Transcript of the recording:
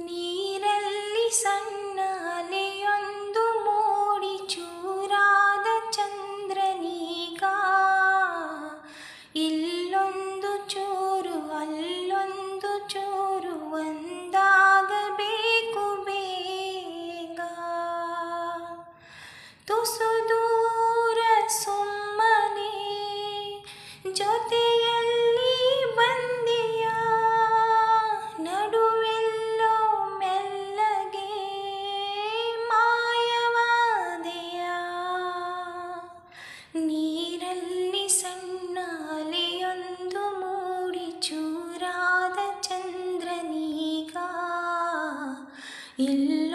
ನೀರಲ್ಲಿ ಸಣ್ಣ ಅಲೆಯೊಂದು ಮೂಡಿ ಚೂರಾದ ಚಂದ್ರನೀಗ ಇಲ್ಲೊಂದು ಚೂರು ಅಲ್ಲೊಂದು ಚೂರು ಒಂದಾಗಬೇಕು ಬೇಗ. ತುಸು ದೂರ ಸುಮ್ಮನೆ ಜೊತೆಯಲ್ಲಿ ಬಂದೆಯ, ನಡುವೆಲ್ಲೋ ಮೆಲ್ಲಗೆ ಮಾಯವಾದೆಯ. ನೀರಲ್ಲಿ ಸಣ್ಣ ಅಲೆಯೊಂದು ಮೂಡಿ ಚೂರಾದ ಚಂದ್ರನೀಗ ಇಲ್ಲ